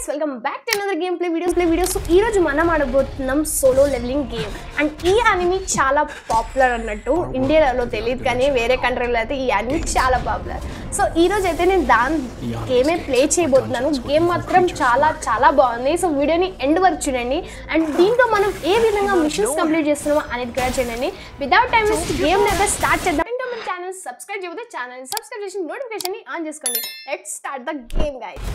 guys, welcome back to another gameplay video. So ee roju manam adabothunnam solo leveling game and ee anime chaala popular annattu India lo teliyadu kani vere country lo aithe ee anime chaala popular. So ee roju aithe nenu dan game play cheyabothunanu. Game matram chaala baagundi. So video ni end varaku chudandi and deento manam ee vidhanga missions complete chestunamo anedi kuda cheyandi. Without time waste game never start chedam. మన channel subscribe చేయకపోతే channel subscribe చేసి notification ని on చేసుకోండి. Let's start the game guys.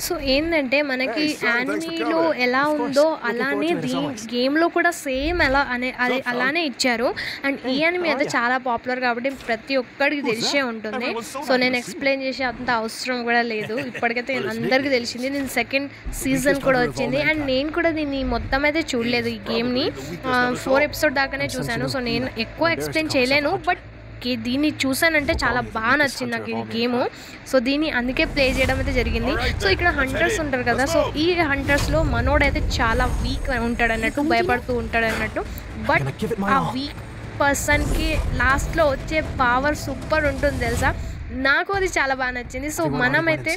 So ఏంటంటే మనకి యానిమీలో ఎలా ఉందో అలానే గేమ్లో కూడా సేమ్ అలానే ఇచ్చారు. అండ్ ఈ యానిమీ అయితే చాలా పాపులర్ కాబట్టి ప్రతి ఒక్కడికి తెలిసే ఉంటుంది. సో నేను ఎక్స్ప్లెయిన్ చేసే అంత అవసరం కూడా లేదు, ఇప్పటికైతే అందరికీ తెలిసింది. నేను సెకండ్ సీజన్ కూడా వచ్చింది అండ్ నేను కూడా దీన్ని మొత్తం అయితే చూడలేదు. ఈ గేమ్ని 4 ఎపిసోడ్ దాకానే చూశాను. సో నేను ఎక్కువ ఎక్స్ప్లెయిన్ చేయలేను, బట్ దీన్ని చూసానంటే చాలా బాగా నచ్చింది నాకు ఈ గేమ్. సో దీన్ని అందుకే ప్లే చేయడం అయితే జరిగింది. సో ఇక్కడ హంటర్స్ ఉంటారు కదా, సో ఈ హంటర్స్లో మనోడైతే చాలా వీక్ ఉంటాడు అన్నట్టు, భయపడుతూ ఉంటాడు అన్నట్టు. బట్ ఆ వీక్ పర్సన్కి లాస్ట్లో వచ్చే పవర్ సూపర్ ఉంటుంది తెలుసా. నాకు అది చాలా బాగా నచ్చింది. సో మనమైతే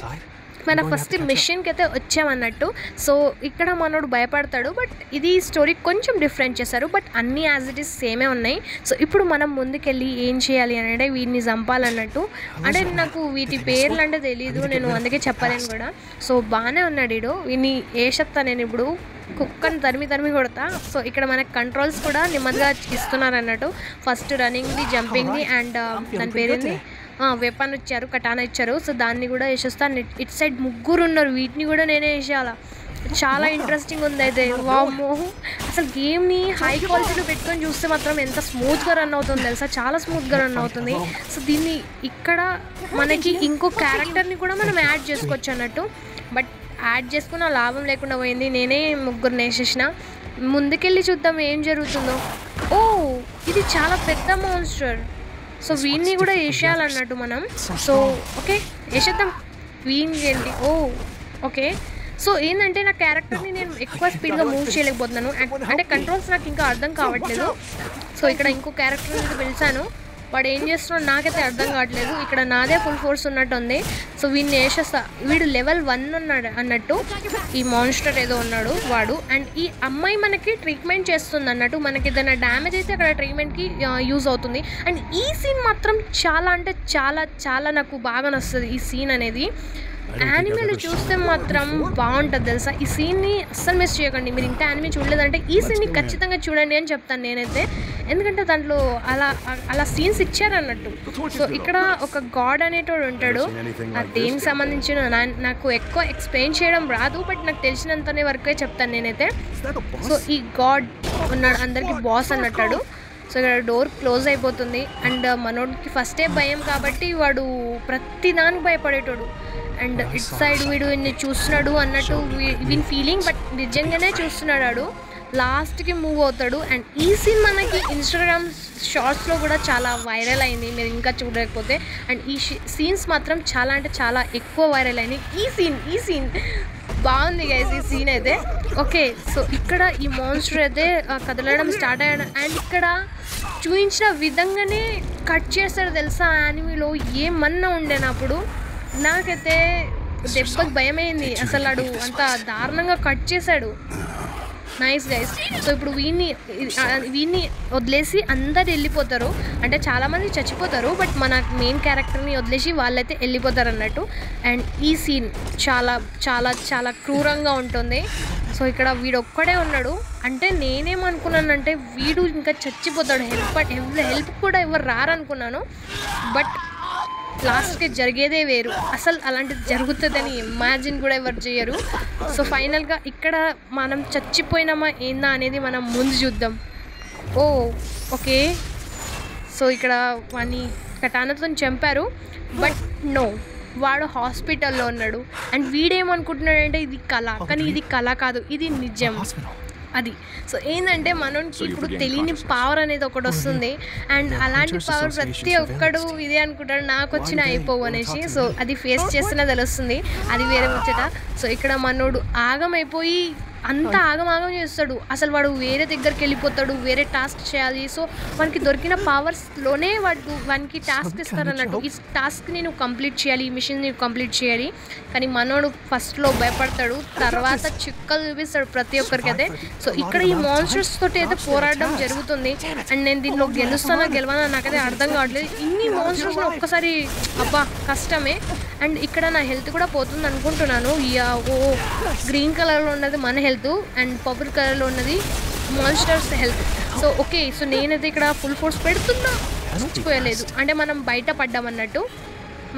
మన ఫస్ట్ మిషన్కి అయితే వచ్చామన్నట్టు. సో ఇక్కడ మనోడు భయపడతాడు, బట్ ఇది స్టోరీ కొంచెం డిఫరెంట్ చేశారు, బట్ అన్నీ యాజ్ ఇట్ ఈస్ సేమే ఉన్నాయి. సో ఇప్పుడు మనం ముందుకెళ్ళి ఏం చేయాలి అంటే వీటిని చంపాలన్నట్టు. అంటే నాకు వీటి పేర్లు అంటే తెలీదు, నేను అందుకే చెప్పలేను కూడా. సో బాగానే ఉన్నాడు వీడు, వీడిని వేసేస్తా నేను ఇప్పుడు, కుక్కని తరిమి కొడతా. సో ఇక్కడ మనకు కంట్రోల్స్ కూడా నెమ్మదిగా ఇస్తున్నారు అన్నట్టు. ఫస్ట్ రన్నింగ్ది, జంపింగ్ది అండ్ దాని పేరేంది వెపన్ ఇచ్చారు, కటానా ఇచ్చారు. సో దాన్ని కూడా వేసేస్తాను. ఇటు సైడ్ ముగ్గురు ఉన్నారు, వీటిని కూడా నేనే వేసేయాలా. చాలా ఇంట్రెస్టింగ్ ఉంది అయితే. వామ్మో, అసలు గేమ్ని హై క్వాలిటీలో పెట్టుకొని చూస్తే మాత్రం ఎంత స్మూత్గా రన్ అవుతుంది తెలుసా, చాలా స్మూత్గా రన్ అవుతుంది. సో దీన్ని ఇక్కడ మనకి ఇంకో క్యారెక్టర్ని కూడా మనం యాడ్ చేసుకోవచ్చు అన్నట్టు, బట్ యాడ్ చేసుకున్న లాభం లేకుండా పోయింది. నేనే ముగ్గురు వేసేసిన. ముందుకెళ్ళి చూద్దాం ఏం జరుగుతుందో. ఓ, ఇది చాలా పెద్ద మాన్స్టర్. సో వీడిని కూడా వేసేయాలన్నట్టు మనం. సో ఓకే, వేసేద్దాం వీడిని ఏంటి. ఓ ఓకే, సో ఏంటంటే నా క్యారెక్టర్ని నేను ఎక్కువ స్పీడ్గా మూవ్ చేయలేకపోతున్నాను, అంటే కంట్రోల్స్ నాకు ఇంకా అర్థం కావట్లేదు. సో ఇక్కడ ఇంకో క్యారెక్టర్ మీద పిలిచాను, వాడు ఏం చేస్తున్నాడు నాకైతే అర్థం కావట్లేదు. ఇక్కడ నాదే ఫుల్ ఫోర్స్ ఉన్నట్టు ఉంది. సో వీడిని వేసేస్తా. వీడు లెవెల్ 1 ఉన్నాడు అన్నట్టు, ఈ మాన్స్టర్ ఏదో ఉన్నాడు వాడు. అండ్ ఈ అమ్మాయి మనకి ట్రీట్మెంట్ చేస్తుంది అన్నట్టు, మనకి ఏదైనా డ్యామేజ్ అయితే అక్కడ ట్రీట్మెంట్కి యూజ్ అవుతుంది. అండ్ ఈ సీన్ మాత్రం చాలా అంటే చాలా నాకు బాగా నచ్చుతుంది ఈ సీన్ అనేది. యానిమేలు చూస్తే మాత్రం బాగుంటుంది తెలుసా. ఈ సీన్ని అస్సలు మిస్ చేయకండి. మీరు ఇంకా యానిమే చూడలేదంటే ఈ సీన్ని ఖచ్చితంగా చూడండి అని చెప్తాను నేనైతే, ఎందుకంటే దాంట్లో అలా సీన్స్ ఇచ్చారన్నట్టు. సో ఇక్కడ ఒక గాడ్ అనేటోడు ఉంటాడు, అది దేనికి సంబంధించిన నాకు ఎక్కువ ఎక్స్ప్లెయిన్ చేయడం రాదు, బట్ నాకు తెలిసినంతనే వరకే చెప్తాను నేనైతే. సో ఈ గాడ్ ఉన్నాడు, అందరికీ బాస్ అన్నట్టాడు. సో ఇక్కడ డోర్ క్లోజ్ అయిపోతుంది అండ్ మనోడికి ఫస్టే భయం కాబట్టి వాడు ప్రతి దానికి భయపడేటోడు. అండ్ ఇట్ సైడ్ వీడు వీడిని చూస్తున్నాడు అన్నట్టు వీని ఫీలింగ్, బట్ నిజంగానే చూస్తున్నాడు. లాస్ట్కి మూవ్ అవుతాడు. అండ్ ఈ సీన్ మనకి ఇన్స్టాగ్రామ్ షార్ట్స్లో కూడా చాలా వైరల్ అయింది, మీరు ఇంకా చూడలేకపోతే. అండ్ ఈ సీన్స్ మాత్రం చాలా అంటే చాలా ఎక్కువ వైరల్ అయినాయి. ఈ సీన్ బాగుంది గైస్, ఈ సీన్ అయితే. ఓకే, సో ఇక్కడ ఈ మాన్స్టర్ అయితే కదలడం స్టార్ట్ అయ్యాడు. అండ్ ఇక్కడ చూపించిన విధంగానే కట్ చేస్తాడు తెలుసా. యానిమీలో ఏమన్నా ఉండేనప్పుడు నాకైతే దెబ్బకి భయమైంది అసలు, వాడు అంత దారుణంగా కట్ చేశాడు. Nice guys. సో ఇప్పుడు వీడిని వదిలేసి అందరు వెళ్ళిపోతారు, అంటే చాలామంది చచ్చిపోతారు, బట్ మన మెయిన్ క్యారెక్టర్ని వదిలేసి వాళ్ళైతే వెళ్ళిపోతారు అన్నట్టు. అండ్ ఈ సీన్ చాలా క్రూరంగా ఉంటుంది. సో ఇక్కడ వీడు ఒక్కడే ఉన్నాడు, అంటే నేనేమనుకున్నానంటే వీడు ఇంకా చచ్చిపోతాడు, హెల్ప్ కూడా ఎవరు రారనుకున్నాను, బట్ లాస్ట్కి జరిగేదే వేరు. అసలు అలాంటిది జరుగుతుందని ఇమాజిన్ కూడా ఎవరు చేయరు. సో ఫైనల్గా ఇక్కడ మనం చచ్చిపోయినామా ఏందా అనేది మనం ముందు చూద్దాం. ఓ ఓకే, సో ఇక్కడ వాడిని కటానాతో చంపారు, బట్ నో, వాడు హాస్పిటల్లో ఉన్నాడు. అండ్ వీడేమనుకుంటున్నాడంటే ఇది కళ, కానీ ఇది కళ కాదు, ఇది నిజం అది. సో ఏంటంటే మనకి ఇప్పుడు తెలియని పవర్ అనేది ఒకటి వస్తుంది, అండ్ అలాంటి పవర్ ప్రతి ఒక్కడు ఇదే అనుకుంటాడు, నాకు వచ్చిన అయిపోవు అనేసి. సో అది ఫేస్ చేస్తున్నా తెలుస్తుంది, అది వేరే ముచ్చట. సో ఇక్కడ మనోడు ఆగమైపోయి అంత ఆగమాగం చేస్తాడు. అసలు వాడు వేరే దగ్గరికి వెళ్ళిపోతాడు, వేరే టాస్క్ చేయాలి. సో వానికి దొరికిన పవర్స్లోనే వానికి టాస్క్ ఇస్తారన్నట్టు. ఈ టాస్క్ని నువ్వు కంప్లీట్ చేయాలి, ఈ మిషన్ని కంప్లీట్ చేయాలి. కానీ మనోడు ఫస్ట్లో భయపడతాడు, తర్వాత చిక్కలు చూపిస్తాడు ప్రతి ఒక్కరికి అయితే. సో ఇక్కడ ఈ మాన్స్టర్స్ తోటి అయితే పోరాడడం జరుగుతుంది. అండ్ నేను దీనిలో గెలుస్తానా గెలవానా నాకైతే అర్థం కావట్లేదు. ఇన్ని మాన్స్టర్స్ని ఒక్కసారి అబ్బా కష్టమే. అండ్ ఇక్కడ నా హెల్త్ కూడా పోతుంది అనుకుంటున్నాను. ఓ గ్రీన్ కలర్లో ఉన్నది మన హెల్త్ అండ్ పర్పుల్ కలర్లో ఉన్నది monsters health. So okay, so నేనైతే ఇక్కడ ఫుల్ ఫోర్స్ పెడుతున్నా, చచ్చిపోయలేదు. అంటే మనం బయట పడ్డామన్నట్టు,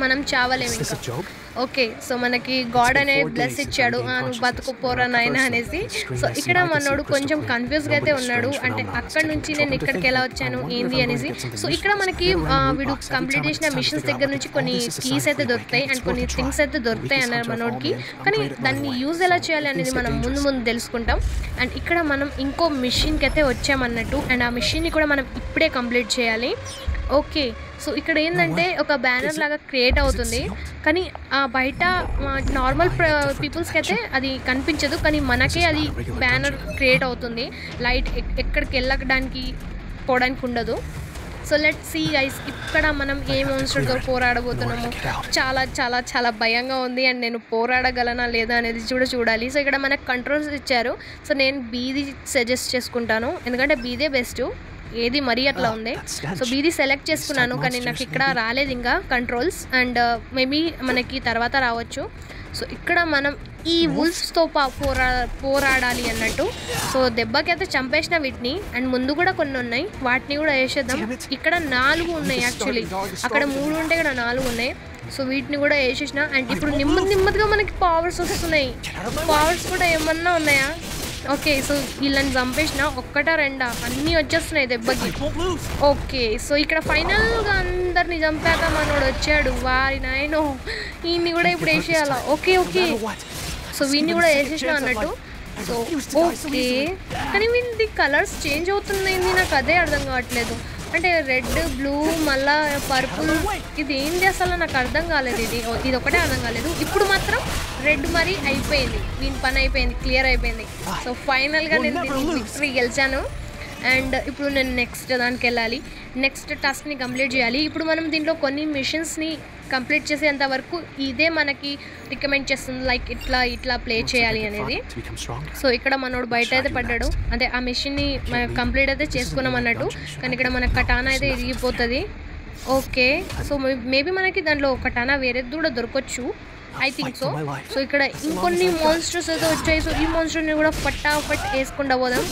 మనం చావలేము ఇంకా. ఓకే, సో మనకి గాడ్ అనే బ్లెస్ ఇచ్చాడు, నువ్వు బతుకుపోరా నాయన అనేసి. సో ఇక్కడ మనోడు కొంచెం కన్ఫ్యూజ్గా అయితే ఉన్నాడు. అంటే అక్కడ నుంచి నేను ఇక్కడికి ఎలా వచ్చాను ఏంది అనేసి. సో ఇక్కడ మనకి వీడు కంప్లీట్ చేసిన మిషన్స్ దగ్గర నుంచి కొన్ని కీస్ అయితే దొరుకుతాయి అండ్ కొన్ని థింగ్స్ అయితే దొరుకుతాయి అన్నారు మనోడికి. కానీ దాన్ని యూజ్ ఎలా చేయాలి అనేది మనం ముందు తెలుసుకుంటాం. అండ్ ఇక్కడ మనం ఇంకో మిషన్కి అయితే వచ్చామన్నట్టు. అండ్ ఆ మిషన్ని కూడా మనం ఇప్పుడే కంప్లీట్ చేయాలి. ఓకే, సో ఇక్కడ ఏంటంటే ఒక బ్యానర్ లాగా క్రియేట్ అవుతుంది. కానీ బయట నార్మల్ పీపుల్స్కి అయితే అది కనిపించదు, కానీ మనకే అది బ్యానర్ క్రియేట్ అవుతుంది. లైట్ ఎక్కడికి వెళ్ళడానికి పోవడానికి ఉండదు. సో లెట్ సీ గైస్, ఇక్కడ మనం ఏ మాన్స్టర్తో పోరాడబోతున్నాము. చాలా చాలా చాలా భయంగా ఉంది. అండ్ నేను పోరాడగలనా లేదా అనేది చూడాలి. సో ఇక్కడ మనకు కంట్రోల్స్ ఇచ్చారు. సో నేను బీది సజెస్ట్ చేసుకుంటాను, ఎందుకంటే బీదే బెస్ట్. ఏది మరీ అట్లా ఉంది. సో బీది సెలెక్ట్ చేసుకున్నాను, కానీ నాకు ఇక్కడ రాలేదు ఇంకా కంట్రోల్స్. అండ్ మేబీ మనకి తర్వాత రావచ్చు. సో ఇక్కడ మనం ఈ వుల్ఫ్స్తో పోరాడాలి అన్నట్టు. సో దెబ్బకి అయితే చంపేసిన వీటిని. అండ్ ముందు కూడా కొన్ని ఉన్నాయి, వాటిని కూడా వేసేద్దాం. ఇక్కడ 4 ఉన్నాయి యాక్చువల్లీ, అక్కడ 3 ఉంటే ఇక్కడ 4 ఉన్నాయి. సో వీటిని కూడా వేసేసిన. అండ్ ఇప్పుడు నెమ్మదిగా మనకి పవర్స్ వస్తున్నాయి. పవర్స్ కూడా ఏమన్నా ఉన్నాయా? ఓకే, సో వీళ్ళని చంపేసిన, 1 2 అన్నీ వచ్చేస్తున్నాయి దెబ్బకి. ఓకే, సో ఇక్కడ ఫైనల్గా అందరిని చంపాక మనోడు వచ్చాడు. వారి నాయనో, వీడిని కూడా ఇప్పుడు వేసేయాలా? ఓకే, సో వీడిని కూడా వేసేసిన అన్నట్టు. సో ఓకే, కానీ వీటి కలర్స్ చేంజ్ అవుతున్నాయి, నాకు అదే అర్థం కావట్లేదు. అంటే రెడ్, బ్లూ, మళ్ళా పర్పుల్, ఇది ఏంటి అసలు నాకు అర్థం కాలేదు. ఇది ఒకటే అర్థం కాలేదు. ఇప్పుడు మాత్రం రెడ్ మరి అయిపోయింది, వీని పని అయిపోయింది, క్లియర్ అయిపోయింది. సో ఫైనల్గా నేను విక్టరీ గెలిచాను. అండ్ ఇప్పుడు నేను నెక్స్ట్ దానికి వెళ్ళాలి, నెక్స్ట్ టాస్క్ని కంప్లీట్ చేయాలి. ఇప్పుడు మనం దీంట్లో కొన్ని మిషన్స్ని కంప్లీట్ చేసేంత వరకు ఇదే మనకి రికమెండ్ చేస్తుంది, లైక్ ఇట్లా ప్లే చేయాలి అనేది. సో ఇక్కడ మనోడు బయట అయితే పడ్డాడు, అంటే ఆ మిషన్ని కంప్లీట్ అయితే చేసుకున్నాం అన్నట్టు. కానీ ఇక్కడ మన కటానా అయితే ఇరిగిపోతుంది. ఓకే, సో మేబీ మనకి దాంట్లో కటానా వేరేది కూడా దొరకవచ్చు, ఐ థింక్ సో. సో ఇక్కడ ఇంకొన్ని మాన్స్టర్స్ అయితే వచ్చాయి. సో ఈ మాన్స్టర్ని కూడా ఫటాఫట్ వేసుకుంటా పోదాం.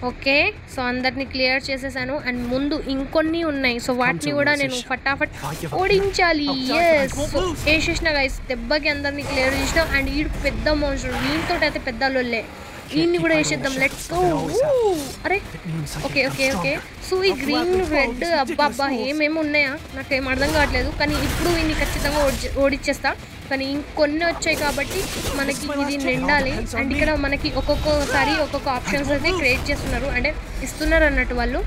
ఓకే, సో అందరినీ క్లియర్ చేసేసాను. అండ్ ముందు ఇంకొన్ని ఉన్నాయి, సో వాటిని కూడా నేను ఫటాఫట్ ఓడించాలి. ఎస్, వేసేసిన గైస్, దెబ్బకి అందరినీ క్లియర్ చేసినాం. అండ్ ఈ పెద్ద మాన్స్టర్, వీటితో అయితే పెద్ద లొల్లే, వీడిని కూడా వేసేద్దాం. Let's go. అరే ఓకే, సో ఈ గ్రీన్, రెడ్, అబ్బా ఏమేమి ఉన్నాయా నాకేం అర్థం కావట్లేదు. కానీ ఇప్పుడు వీడిని ఖచ్చితంగా ఓడిచ్చేస్తా. కానీ ఇంకొన్ని వచ్చాయి కాబట్టి మనకి ఇది నిండాలి. అండ్ ఇక్కడ మనకి ఒక్కొక్కసారి ఒక్కొక్క ఆప్షన్స్ అయితే క్రియేట్ చేస్తున్నారు, అంటే ఇస్తున్నారు అన్నట్టు వాళ్ళు.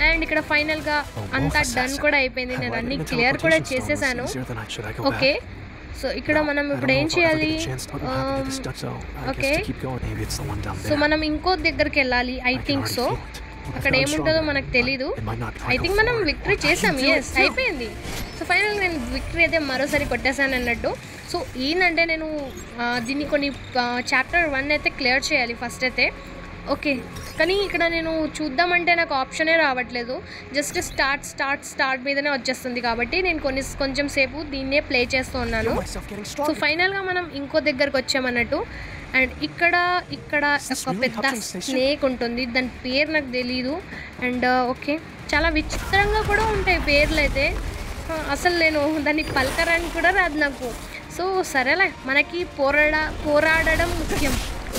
అండ్ ఇక్కడ ఫైనల్గా అంతా డన్ కూడా అయిపోయింది, నేను అన్ని క్లియర్ కూడా చేసేసాను. ఓకే, సో ఇక్కడ మనం ఇప్పుడు ఏం చేయాలి? ఓకే, సో మనం ఇంకో దగ్గరికి వెళ్ళాలి, ఐ థింక్ సో. అక్కడ ఏముంటుందో మనకు తెలీదు. ఐ థింక్ మనం విక్టరీ చేసాం. ఎస్, అయిపోయింది. సో ఫైనల్గా నేను విక్టరీ అయితే మరోసారి కొట్టేశాను అన్నట్టు. సో ఏంటంటే నేను దీన్ని కొన్ని చాప్టర్ 1 అయితే క్లియర్ చేయాలి ఫస్ట్ అయితే. ఓకే, కానీ ఇక్కడ నేను చూద్దామంటే నాకు ఆప్షనే రావట్లేదు, జస్ట్ స్టార్ట్ మీదనే వచ్చేస్తుంది. కాబట్టి నేను కొంచెం సేపు దీన్నే ప్లే చేస్తూ ఉన్నాను. సో ఫైనల్గా మనం ఇంకో దగ్గరకు వచ్చామన్నట్టు. అండ్ ఇక్కడ ఒక పెద్ద స్నేక్ ఉంటుంది, దాని పేరు నాకు తెలీదు. అండ్ ఓకే, చాలా విచిత్రంగా కూడా ఉంటాయి పేర్లు అయితే, అసలు నేను దాన్ని పలకరానికి కూడా రాదు నాకు. సో సరేలే, మనకి పోరాడడం ముఖ్యం,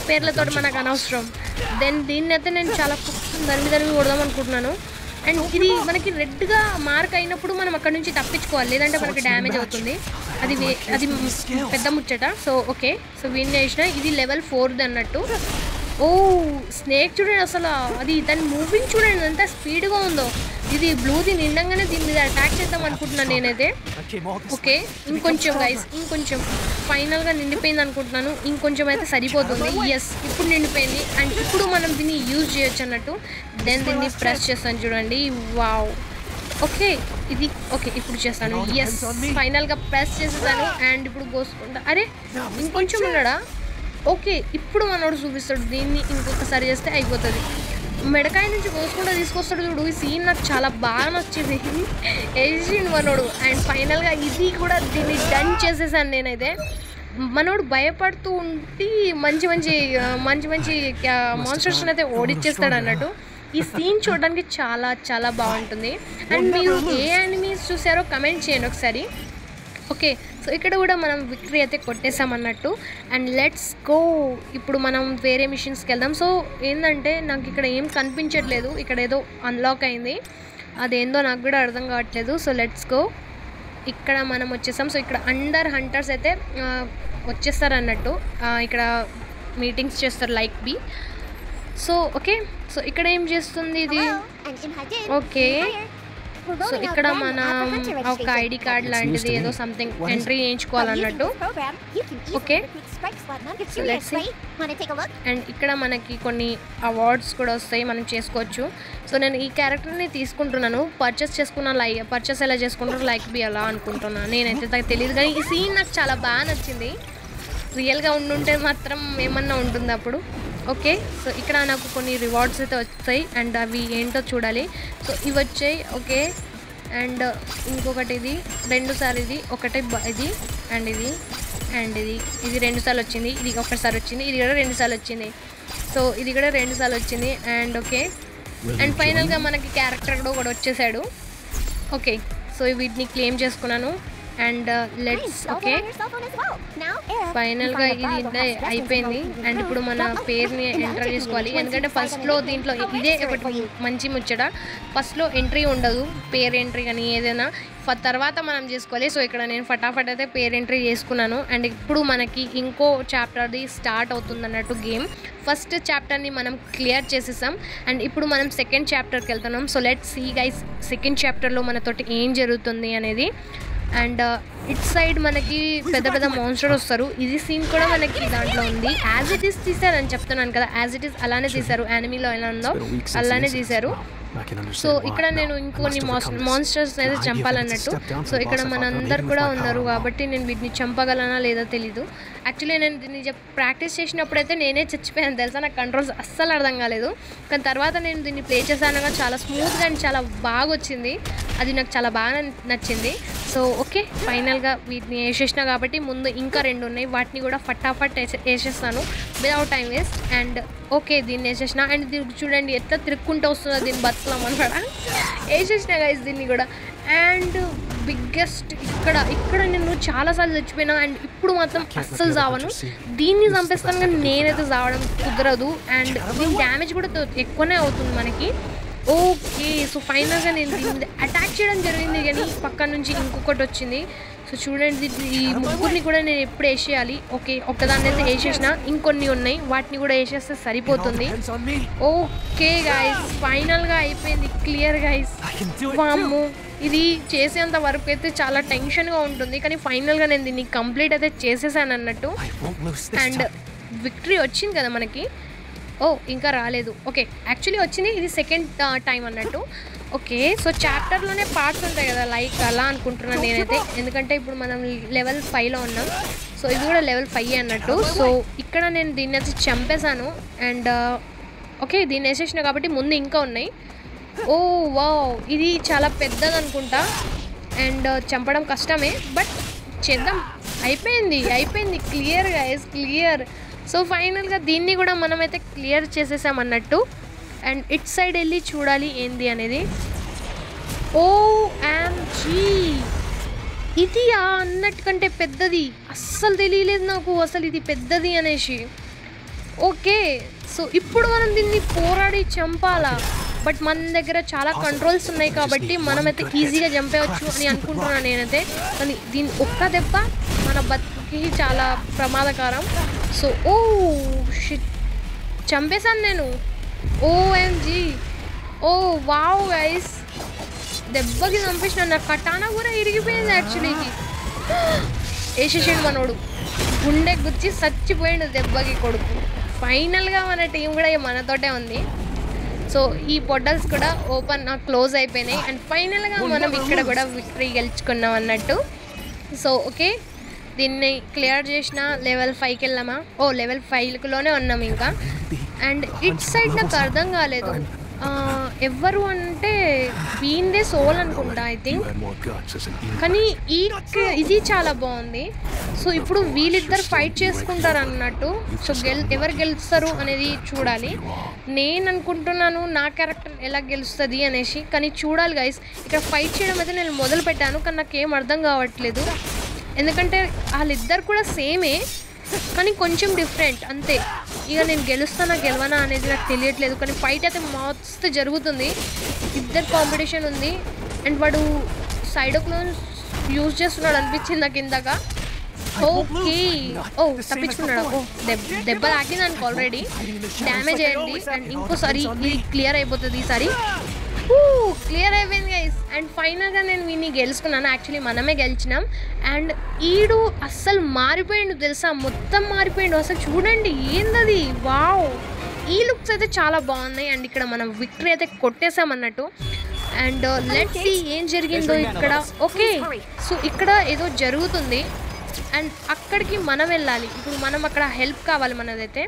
పేర్లతో మనకు అనవసరం. దీన్ని అయితే నేను చాలా దాని మీద కొడదాం అనుకుంటున్నాను. అండ్ ఇది మనకి రెడ్గా మార్క్ అయినప్పుడు మనం అక్కడ నుంచి తప్పించుకోవాలి, లేదంటే మనకి డ్యామేజ్ అవుతుంది. అది పెద్ద ముచ్చట. సో ఓకే, సో వీడిని వేసిన, ఇది లెవెల్ 4 అన్నట్టు. ఓ స్నేక్ చూడండి అసలు, అది దాని మూవింగ్ చూడండి ఎంత స్పీడ్గా ఉందో. ఇది బ్లూది నిండంగానే దీని మీద అటాక్ చేద్దాం అనుకుంటున్నాను నేనైతే. ఓకే ఇంకొంచెం గైస్, ఇంకొంచెం ఫైనల్గా నిండిపోయింది అనుకుంటున్నాను. ఇంకొంచెం అయితే సరిపోతుంది. ఎస్ ఇప్పుడు నిండిపోయింది. అండ్ ఇప్పుడు మనం దీన్ని యూజ్ చేయొచ్చు అన్నట్టు. దెన్ దీన్ని ప్రెస్ చేస్తాను చూడండి. వావ్ ఓకే ఇది ఓకే ఇప్పుడు చేస్తాను. ఎస్ ఫైనల్గా ప్రెస్ చేసేసాను. అండ్ ఇప్పుడు కోసుకుంటా. అరే ఇంకొంచెం ఉన్నాడా? ఓకే ఇప్పుడు మనోడు చూపిస్తాడు. దీన్ని ఇంకొకసారి చేస్తే అయిపోతుంది. మెడకాయ నుంచి కోసుకుంటూ తీసుకొస్తాడు చూడు. ఈ సీన్ నాకు చాలా బాగా నచ్చింది. వేసిండు మనోడు. అండ్ ఫైనల్గా ఇది కూడా దీన్ని డన్ చేసేసాను నేనైతే. మనోడు భయపడుతూ ఉండి మంచి మంచి మంచి మంచి మాన్స్టర్స్ని అయితే ఓడిచ్చేస్తాడు అన్నట్టు. ఈ సీన్ చూడడానికి చాలా చాలా బాగుంటుంది. అండ్ మీరు ఏ యానిమీస్ చూసారో కమెంట్ చేయండి ఒకసారి. ఓకే సో ఇక్కడ కూడా మనం విక్టరీ అయితే కొట్టేసామన్నట్టు. And let's go. ఇప్పుడు మనం వేరే మిషన్స్కి వెళ్దాం. సో ఏంటంటే నాకు ఇక్కడ ఏం కనిపించట్లేదు. ఇక్కడ ఏదో అన్లాక్ అయింది, అదేందో నాకు కూడా అర్థం కావట్లేదు. So let's go. ఇక్కడ మనం వచ్చేసాం. సో ఇక్కడ అండర్ హంటర్స్ అయితే వచ్చేస్తారు ఇక్కడ మీటింగ్స్ చేస్తారు like B. So okay so ఇక్కడ ఏం చేస్తుంది ఇది? ఓకే సో ఇక్కడ మనం ఒక ఐడి కార్డ్ లాంటిది ఏదో సంథింగ్ ఎంట్రీ చేయించుకోవాలన్నట్టు. ఓకే అండ్ ఇక్కడ మనకి కొన్ని అవార్డ్స్ కూడా వస్తాయి, మనం చేసుకోవచ్చు. సో నేను ఈ క్యారెక్టర్ని తీసుకుంటున్నాను. పర్చేస్ చేసుకున్నాను. పర్చేస్ ఎలా చేసుకుంటారు లైక్ బి అలా అనుకుంటున్నాను. నేనైతే తెలియదు కానీ ఈ సీన్ నాకు చాలా బాగా నచ్చింది. రియల్గా ఉండుంటే మాత్రం ఏమన్నా ఉంటుంది అప్పుడు. ఓకే సో ఇక్కడ నాకు కొన్ని రివార్డ్స్ అయితే వచ్చాయి. అండ్ అవి ఏంటో చూడాలి. సో ఇవి వచ్చాయి. ఓకే అండ్ ఇంకొకటి ఇది 2 సార్లు ఇది ఒకటి ఇది అండ్ ఇది అండ్ ఇది 2 సార్లు వచ్చింది. ఇది ఒకసారి వచ్చింది. ఇది కూడా 2 సార్లు వచ్చింది. సో ఇది కూడా 2 సార్లు వచ్చింది. అండ్ ఓకే అండ్ ఫైనల్గా మనకి క్యారెక్టర్ కూడా వచ్చేసాడు. ఓకే సో వీటిని క్లెయిమ్ చేసుకున్నాను. అండ్ లెట్స్ ఓకే ఫైనల్గా ఇది అయిపోయింది. అండ్ ఇప్పుడు మన పేరుని ఎంటర్ చేసుకోవాలి. ఎందుకంటే ఫస్ట్లో దీంట్లో ఇదే ఒకటి మంచి ముచ్చట, ఫస్ట్లో ఎంట్రీ ఉండదు, పేరు ఎంట్రీ కానీ ఏదైనా తర్వాత మనం చేసుకోవాలి. సో ఇక్కడ నేను ఫటాఫట్ అయితే పేరు ఎంట్రీ చేసుకున్నాను. అండ్ ఇప్పుడు మనకి ఇంకో చాప్టర్ది స్టార్ట్ అవుతుంది అన్నట్టు గేమ్. ఫస్ట్ చాప్టర్ని మనం క్లియర్ చేసేసాం. అండ్ ఇప్పుడు మనం సెకండ్ చాప్టర్కి వెళ్తున్నాం. So let's see guys second చాప్టర్లో మనతోటి ఏం జరుగుతుంది అనేది. అండ్ ఇట్ సైడ్ మనకి పెద్ద పెద్ద మాన్స్టర్ వస్తారు. ఇది సీన్ కూడా మనకి దాంట్లో ఉంది. యాజ్ ఇట్ ఈస్ తీసారని చెప్తున్నాను కదా, యాజ్ ఇట్ ఈస్ అలానే తీశారు. యానిమీలో ఎలా ఉందో అలానే తీశారు. సో ఇక్కడ నేను ఇంకొన్ని మాన్స్టర్స్ అయితే చంపాలన్నట్టు. సో ఇక్కడ మనందరు కూడా ఉన్నారు కాబట్టి నేను వీటిని చంపగలనా లేదా తెలీదు. యాక్చువల్లీ నేను దీన్ని ప్రాక్టీస్ చేసినప్పుడైతే నేనే చచ్చిపోయాను తెలుసా. నాకు కంట్రోల్స్ అస్సలు అర్థం కాలేదు. కానీ తర్వాత నేను దీన్ని ప్లే చేశానుగా చాలా స్మూత్గా అండ్ చాలా బాగా వచ్చింది. అది నాకు చాలా బాగా నచ్చింది. సో ఓకే ఫైనల్గా వీటిని వేసేసిన కాబట్టి ముందు ఇంకా 2 ఉన్నాయి. వాటిని కూడా ఫటాఫట్ వేసేస్తాను without time waste. And okay దీన్ని వేసేసిన. అండ్ దీనికి చూడండి ఎట్లా తిరుక్కుంటూ వస్తుందో దీన్ని బతుకులాం అనమాట. వేసేసిన గైస్ దీన్ని కూడా. అండ్ బిగ్గెస్ట్ ఇక్కడ నేను చాలాసార్లు చచ్చిపోయినా. అండ్ ఇప్పుడు మాత్రం అస్సలు చావను. దీన్ని చంపేస్తాను కానీ నేనైతే చావడం కుదరదు. అండ్ దీని డ్యామేజ్ కూడా ఎక్కువనే అవుతుంది మనకి. ఓకే సో ఫైనల్గా నేను దీని మీద అటాక్ చేయడం జరిగింది కానీ పక్క నుంచి ఇంకొకటి వచ్చింది. సో చూడండి ఈ ముగ్గురిని కూడా నేను ఎప్పుడు వేసేయాలి. ఓకే ఒక్కదాన్ని అయితే వేసేసిన, ఇంకొన్ని ఉన్నాయి వాటిని కూడా వేసేస్తే సరిపోతుంది. ఓకే గైస్ ఫైనల్గా అయిపోయింది క్లియర్ గైస్. వామ్మో ఇది చేసేంత వరకు అయితే చాలా టెన్షన్గా ఉంటుంది కానీ ఫైనల్గా నేను దీన్ని కంప్లీట్ అయితే చేసేసాను అన్నట్టు. అండ్ విక్టరీ వచ్చింది కదా మనకి. ఓ ఇంకా రాలేదు. ఓకే యాక్చువల్లీ వచ్చింది, ఇది సెకండ్ టైం అన్నట్టు. ఓకే సో చాప్టర్లోనే పార్ట్స్ ఉంటాయి కదా లైక్ అలా అనుకుంటున్నాను నేనైతే. ఎందుకంటే ఇప్పుడు మనం లెవెల్ 5లో ఉన్నాం. సో ఇది కూడా లెవెల్ 5 అన్నట్టు. సో ఇక్కడ నేను దీన్ని అయితే చంపేశాను. అండ్ ఓకే దీన్ని వేసేసిన కాబట్టి ముందు ఇంకా ఉన్నాయి. ఓ వావ్ ఇది చాలా పెద్దది అనుకుంటా. అండ్ చంపడం కష్టమే బట్ చేద్దాం. అయిపోయింది క్లియర్ గైస్ క్లియర్. సో ఫైనల్గా దీన్ని కూడా మనమైతే క్లియర్ చేసేసామన్నట్టు. అండ్ ఇట్ సైడ్ వెళ్ళి చూడాలి ఏంది అనేది. OMG ఇది అన్నట్టుకంటే పెద్దది. అస్సలు తెలియలేదు నాకు అసలు ఇది పెద్దది అనేసి. ఓకే సో ఇప్పుడు మనం దీన్ని పోరాడి చంపాలా. బట్ మన దగ్గర చాలా కంట్రోల్స్ ఉన్నాయి కాబట్టి మనమైతే ఈజీగా చంపేయచ్చు అని అనుకుంటున్నాను నేనైతే. కానీ దీని ఒక్క దెబ్బ మన బతుకి చాలా ప్రమాదకరం. సో ఓ షిట్ చంపేశాను నేను. ఓఎంజీ, ఓ వావ్ గైస్, దెబ్బకి చంపేసిన. నా కటానా కూడా ఇరిగిపోయింది యాక్చువల్లీకి. వేసేసాడు మనోడు, గుండె గుచ్చి చచ్చిపోయాడు దెబ్బకి కొడుకు. ఫైనల్గా మన టీం కూడా మనతోటే ఉంది. సో ఈ పోర్టల్స్ కూడా క్లోజ్ అయిపోయినాయి. అండ్ ఫైనల్గా మనం ఇక్కడ కూడా విక్టరీ గెలుచుకున్నాం అన్నట్టు. సో ఓకే, దీన్ని క్లియర్ చేసిన లెవెల్ 5కి వెళ్ళామా? లెవెల్ 5లోనే ఉన్నాం ఇంకా. అండ్ ఇట్ సైడ్ నాకు అర్థం కాలేదు, ఎవరు అంటే వీందే సోల్ అనుకుంటా ఐ థింక్. కానీ ఇది చాలా బాగుంది. సో ఇప్పుడు వీళ్ళిద్దరు ఫైట్ చేసుకుంటారు అన్నట్టు. సో ఎవరు గెలుస్తారు అనేది చూడాలి. నేను అనుకుంటున్నాను నా క్యారెక్టర్ ఎలా గెలుస్తుంది అనేసి, కానీ చూడాలి గైస్. ఇక్కడ ఫైట్ చేయడం అయితే నేను మొదలు పెట్టాను, కానీ నాకేం అర్థం కావట్లేదు. ఎందుకంటే వాళ్ళిద్దరు కూడా సేమే, కానీ కొంచెం డిఫరెంట్ అంతే. ఇక నేను గెలుస్తానా గెలవనా అనేది నాకు తెలియట్లేదు. కానీ ఫైట్ అయితే మస్తు జరుగుతుంది, ఇద్దరు కాంపిటీషన్ ఉంది. అండ్ వాడు సైడోక్లోన్స్ యూజ్ చేస్తున్నాడు అనిపించింది నాకు ఇందాక. ఓకే, తప్పించుకున్నాడు. దెబ్బ తాకింది అనుకో, ఆల్రెడీ డ్యామేజ్ అయ్యింది. అండ్ ఇంకోసారి ఇది క్లియర్ అయిపోతుంది. ఈసారి క్లియర్ అయిపోయింది గైస్. అండ్ ఫైనల్గా నేను వీడిని గెలుచుకున్నాను. యాక్చువల్లీ మనమే గెలిచినాం. అండ్ ఈడు అస్సలు మారిపోయిండు తెలుసా, మొత్తం మారిపోయిండు అసలు. చూడండి ఏందది, వావ్. ఈ లుక్స్ అయితే చాలా బాగున్నాయి. అండ్ ఇక్కడ మనం విక్టరీ అయితే కొట్టేసామన్నట్టు. అండ్ లెట్స్ సీ ఏం జరిగిందో ఇక్కడ. ఓకే, సో ఇక్కడ ఏదో జరుగుతుంది అండ్ అక్కడికి మనం వెళ్ళాలి. ఇప్పుడు మనం అక్కడ హెల్ప్ కావాలి మనదైతే.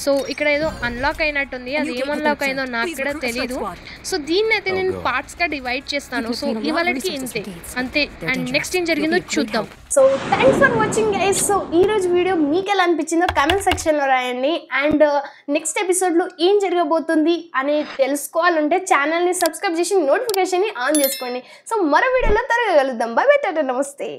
సో ఇక్కడ ఏదో అన్లాక్ అయినట్టుంది, అది ఏం అన్లాక్ అయిందో నాకు కూడా తెలీదు. సో దీన్ని అయితే నేను పార్ట్స్గా డివైడ్ చేస్తాను. సో ఇవాళకి అంతే. అండ్ నెక్స్ట్ ఏం జరిగిందో చూద్దాం. So thanks for watching guys. So ఈ రోజు వీడియో మీకు ఎలా అనిపించిందో కామెంట్ సెక్షన్లో రాయండి. అండ్ నెక్స్ట్ ఎపిసోడ్లో ఏం జరగబోతుంది అని తెలుసుకోవాలంటే ఛానల్ని సబ్స్క్రైబ్ చేసి నోటిఫికేషన్ని ఆన్ చేసుకోండి. సో మరో వీడియోలో త్వరగా కలుద్దాం. బై బై, టాటా, నమస్తే.